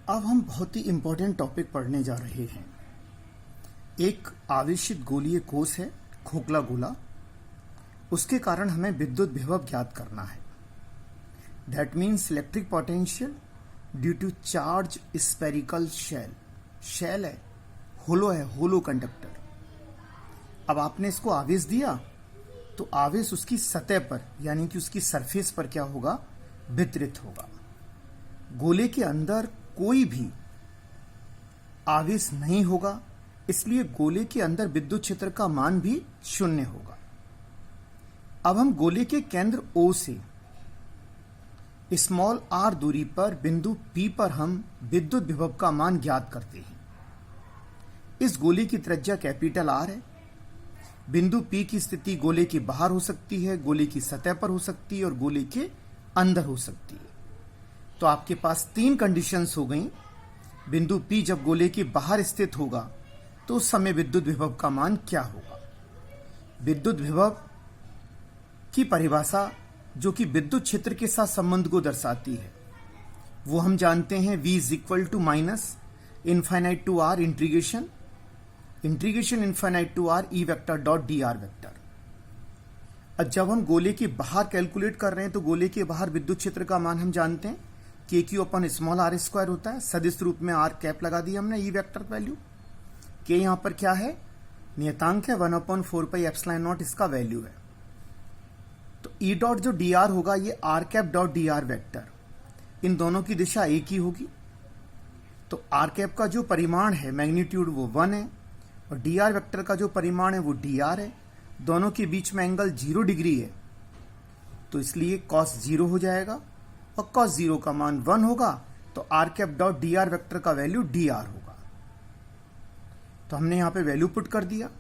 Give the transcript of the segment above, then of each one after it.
अब हम बहुत ही इंपॉर्टेंट टॉपिक पढ़ने जा रहे हैं। एक आवेशित गोलीय कोश है, खोखला गोला। उसके कारण हमें विद्युत विभव ज्ञात करना है। That means electric potential due to charge spherical shell. Shell है, होलो कंडक्टर। अब आपने इसको आवेश दिया तो आवेश उसकी सतह पर यानी कि उसकी सरफेस पर क्या होगा, वितरित होगा। गोले के अंदर कोई भी आवेश नहीं होगा, इसलिए गोले के अंदर विद्युत क्षेत्र का मान भी शून्य होगा। अब हम गोले के केंद्र O से स्मॉल r दूरी पर बिंदु P पर हम विद्युत विभव का मान ज्ञात करते हैं। इस गोले की त्रिज्या कैपिटल R है। बिंदु P की स्थिति गोले के बाहर हो सकती है, गोले की सतह पर हो सकती है और गोले के अंदर हो सकती है। तो आपके पास तीन कंडीशंस हो गई। बिंदु P जब गोले के बाहर स्थित होगा तो उस समय विद्युत विभव का मान क्या होगा। विद्युत विभव की परिभाषा जो कि विद्युत क्षेत्र के साथ संबंध को दर्शाती है वो हम जानते हैं। V is equal to minus infinite to R integration infinite to R E vector dot dr vector. अब जब हम गोले के बाहर कैलकुलेट कर रहे हैं तो गोले के बाहर विद्युत क्षेत्र का मान हम जानते हैं KQ अपन स्मॉल r स्क्वायर होता है। सदिश रूप में r कैप लगा दी हमने। E वेक्टर वैल्यू K यहां पर क्या है, नियतांक है 1/4 पाई एप्सिलॉन नॉट इसका वैल्यू है। तो E डॉट जो dr होगा ये r cap dot dr vector, इन दोनों की दिशा एक ही होगी। तो r कैप का जो परिमाण है मैग्नीट्यूड वो 1 है और dr वेक्टर का जो परिमाण है वो dr है। दोनों के बीच में एंगल 0 डिग्री है तो इसलिए cos 0 हो जाएगा और cos 0 का मान 1 होगा तो r cap dot dr vector का वैल्यू dr होगा। तो हमने यहां पे वैल्यू पुट कर दिया।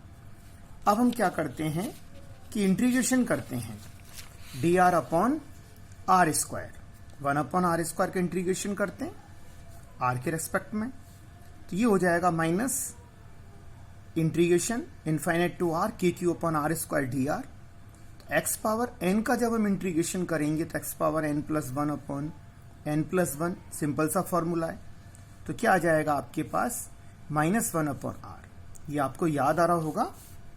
अब हम क्या करते हैं कि इंटीग्रेशन करते हैं dr upon r square, 1/r square का इंटीग्रेशन करते हैं r के रेस्पेक्ट में। तो ये हो जाएगा minus integration infinite to r KQ upon r square dr। तो x पावर n का जब हम इंटीग्रेशन करेंगे तो x power n plus 1 upon n plus 1 simple सा फॉर्मूला है। तो क्या आ जाएगा आपके पास -1 अपॉन r। ये आपको याद आ रहा होगा,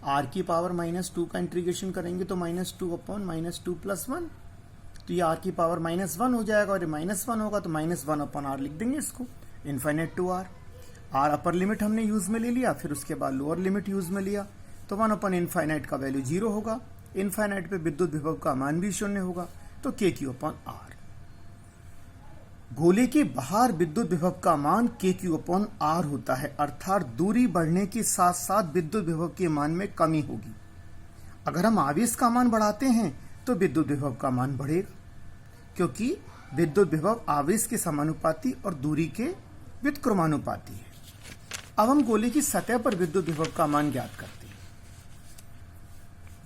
r की पावर -2 का इंटीग्रेशन करेंगे तो -2 अपॉन -2 प्लस 1। तो ये r की पावर -1 हो जाएगा और ये -1 होगा तो -1 अपॉन r लिख देंगे इसको, infinite to r। r upper limit हमने यूज में ले लिया, फिर उसके बाद लोअर लिमिट यूज में लिया तो 1 अपॉन इनफाइनाइट का वैल्यू 0 होगा। इनफाइनाइट पे विद्युत विभव का मान भी शून्य होगा तो KQ अपॉन R। गोले के बाहर विद्युत विभव का मान KQ अपॉन R होता है, अर्थात दूरी बढ़ने के साथ साथ विद्युत विभव के मान में कमी होगी। अगर हम आवेश का मान बढ़ाते हैं तो विद्युत विभव का मान बढ़ेगा, क्योंकि विद्युत विभव आवेश के समानुपाती और दूरी के व्युत्क्रमानुपाती है। अब हम गोले की सतह पर विद्युत विभव का मान ज्ञात करते हैं।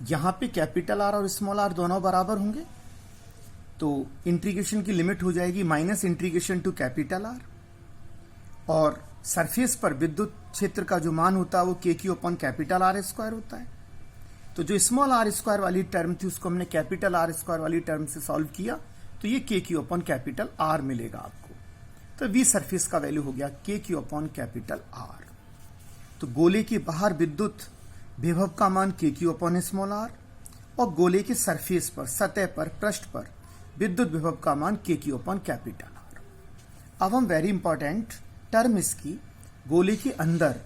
यहां पे कैपिटल R और स्मॉल r दोनों बराबर होंगे तो इंटीग्रेशन की लिमिट हो जाएगी minus integration to capital R, और सरफेस पर विद्युत क्षेत्र का जो मान होता है वो KQ upon capital R square होता है। तो जो स्मॉल r स्क्वायर वाली टर्म थी उसको हमने कैपिटल R स्क्वायर वाली टर्म से सॉल्व किया तो ये KQ अपॉन कैपिटल R मिलेगा आपको। तो V सरफेस का वैल्यू हो गया KQ अपॉन कैपिटल R। तो गोले के बाहर विद्युत विभव का मान KQ अपॉन स्मॉल r और गोले के सरफेस पर, सतह पर, पृष्ठ पर विद्युत विभव का मान KQ अपॉन कैपिटल R। अब हम वेरी इंपॉर्टेंट टर्म इसकी गोले के अंदर,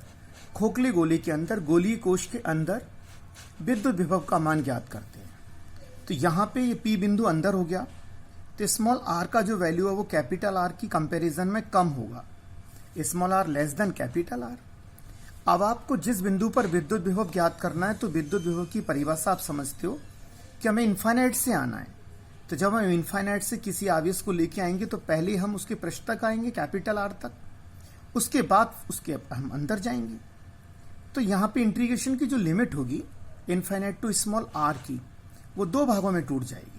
खोखले गोले के अंदर, गोलीय कोश के अंदर विद्युत विभव का मान ज्ञात करते हैं। तो यहां पे ये P बिंदु अंदर हो गया तो स्मॉल r का जो वैल्यू है वो कैपिटल R की कंपैरिजन में कम होगा, small r less than capital R। अब आपको जिस बिंदु पर विद्युत विभव ज्ञात करना है तो विद्युत विभव की परिभाषा आप समझते हो कि हमें इनफाइनाइट से आना है। तो जब हम इनफाइनाइट से किसी आवेश को लेके आएंगे तो पहले हम उसके पृष्ठ तक आएंगे कैपिटल R तक, उसके बाद उसके हम अंदर जाएंगे। तो यहाँ पे इंटीग्रेशन की जो लिमिट होगी इनफाइनाइट टू स्मॉल r की वो दो भागों में टूट जाएगी।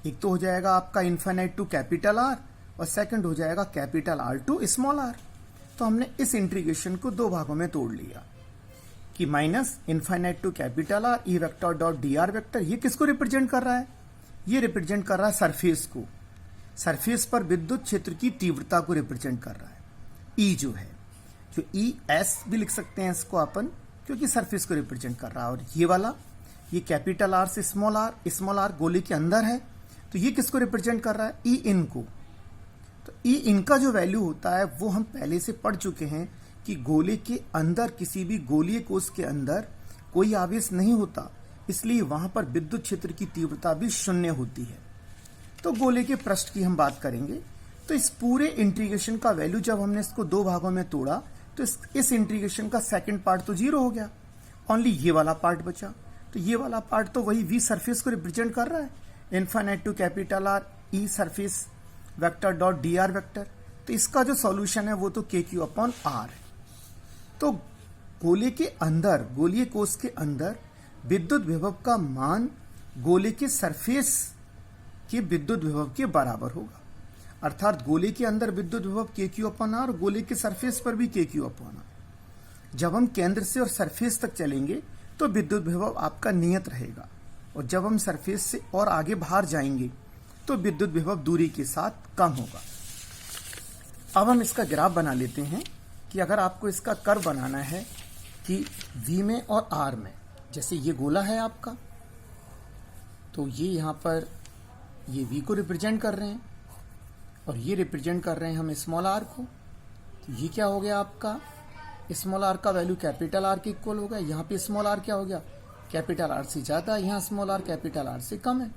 एक तो हो जाएगा आपका इनफाइनाइट टू कैपिटल R और सेकंड हो जाएगा capital R to small r। तो हमने इस इंटीग्रेशन को दो भागों में तोड़ लिया कि minus infinite to capital R E vector dot dr vector. ये किसको रिप्रेजेंट कर रहा है, ये रिप्रेजेंट कर रहा है सरफेस को, सरफेस पर विद्युत क्षेत्र की तीव्रता को रिप्रेजेंट कर रहा है। ई जो है, जो ई एस भी लिख सकते हैं इसको अपन, क्योंकि सरफेस को रिप्रेजेंट कर रहा है। और ये वाला, ये कैपिटल आर से स्मॉल आर गोले के अंदर है, तो ये किसको रिप्रेजेंट कर रहा है? ई इन को। तो ई इन का जो वैल्यू होता है वो हम पहले से पढ़ चुके हैं कि गोले के अंदर, किसी भी गोलीय कोष के अंदर कोई आवेश नहीं होता, इसलिए वहां पर विद्युत क्षेत्र की तीव्रता भी शून्य होती है। तो गोले के पृष्ठ की हम बात करेंगे, तो इस पूरे इंटीग्रेशन का वैल्यू जब हमने इसको दो भागों में तोड़ा तो इस इंटीग्रेशन का सेकंड पार्ट तो 0 हो गया, ओनली ये वाला पार्ट बचा। तो ये वाला पार्ट तो वही वी सरफेस को रिप्रेजेंट कर रहा है, infinite to capital R E surface vector dot D R vector. तो इसका जो सॉल्यूशन है वो तो के क्यू अपॉन आर है। तो गोले के अंदर, गोलीय कोष के अंदर विद्युत विभव का मान गोले के सरफेस के विद्युत विभव के बराबर होगा, अर्थात गोले के अंदर विद्युत विभव के क्यू अपॉन आर, गोले के सरफेस पर भी के क्यू अपॉन आर। जब हम केंद्र से और सरफेस तक चलेंगे तो विद्युत विभव आपका नियत रहेगा, और जब हम सरफेस से और आगे बाहर जाएंगे तो विद्युत विभव दूरी के साथ कम होगा। अब हम इसका ग्राफ बना लेते हैं कि अगर आपको इसका कर्व बनाना है कि V में और R में, जैसे ये गोला है आपका, तो ये यहाँ पर ये V को रिप्रेजेंट कर रहे हैं और ये रिप्रेजेंट कर रहे हैं हम स्मॉल r को। तो ये क्या हो गया आपका, स्मॉल r का वैल्यू कैपिटल R के इक्वल हो गया। यहाँ पे स्मॉल r क्या हो गया, कैपिटल R से ज्यादा, यहाँ स्मॉल r कैपिटल R से कम है।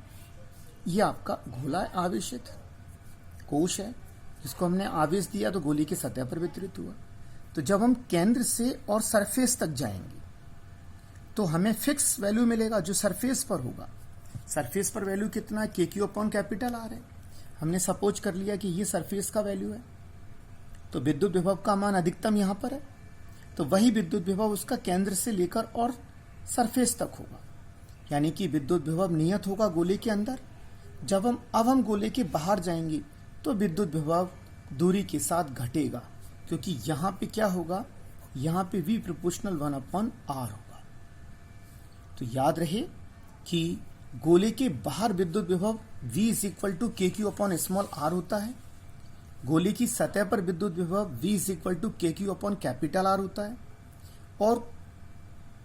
ये आपका गोला है, आवेशित कोश है, जिसको हमने आवेश दिया तो गोली की सतह पर वितरित हुआ। तो जब हम केंद्र से और सरफेस तक जाएंगे तो हमें फिक्स वैल्यू मिलेगा जो सरफेस पर होगा। सरफेस पर वैल्यू कितना है, के क्यू अपॉन कैपिटल आर है। हमने सपोज कर लिया कि ये सरफेस का वैल्यू है, तो विद्युत विभव का मान अधिकतम यहां पर है, तो वही विद्युत विभव उसका केंद्र से लेकर और सरफेस तक होगा, यानी कि विद्युत विभव नियत होगा गोले के अंदर। जब हम गोले के बाहर जाएंगे तो विद्युत विभव दूरी के साथ घटेगा, क्योंकि यहां पे क्या होगा, यहां पे V प्रोपोर्शनल 1/r होगा। तो याद रहे कि गोले के बाहर विद्युत विभव V is equal to K Q upon small r होता है, गोले की सतह पर विद्युत विभव V is equal to K Q upon capital R होता है। और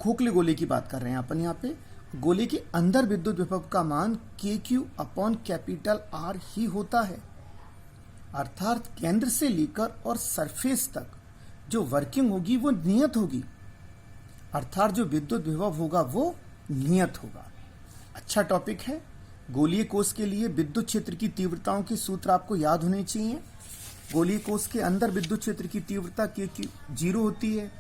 खोखले गोले की बात कर रहे हैं अपन यहाँ पे, गोले के अंदर विद्युत विभव का मान के क्यू अपॉन कैपिटल R ही होता है, अर्थात केंद्र से लेकर और सरफेस तक जो वर्किंग होगी वो नियत होगी, अर्थात जो विद्युत विभव होगा वो नियत होगा। अच्छा टॉपिक है। गोलीय कोष के लिए विद्युत क्षेत्र की तीव्रताओं के सूत्र आपको याद होने चाहिए। गोलीय कोष के अंदर विद्युत क्षेत्र की तीव्रता के क्यू 0 होती है,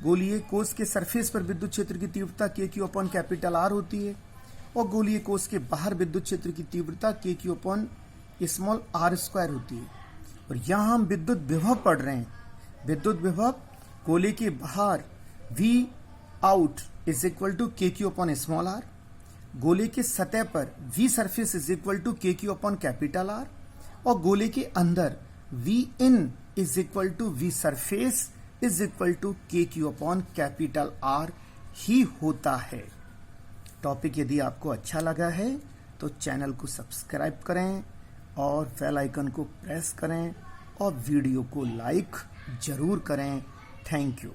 गोलीय कोष के सरफेस पर विद्युत क्षेत्र की तीव्रता के क्यू अपॉन कैपिटल आर होती है, और गोलीय कोष के बाहर विद्युत क्षेत्र की तीव्रता के Q upon small r square होती है। और यहाँ हम विद्युत विभव पढ़ रहे हैं, विद्युत विभव गोले के बाहर V out is equal to K Q upon small r, गोले के सतह पर V surface is equal to K Q upon capital R, और गोले के अंदर V in is equal to V surface is equal to K Q upon capital R ही होता है। टॉपिक यदि आपको अच्छा लगा है तो चैनल को सब्सक्राइब करें और बेल आइकन को प्रेस करें और वीडियो को लाइक जरूर करें। Thank you.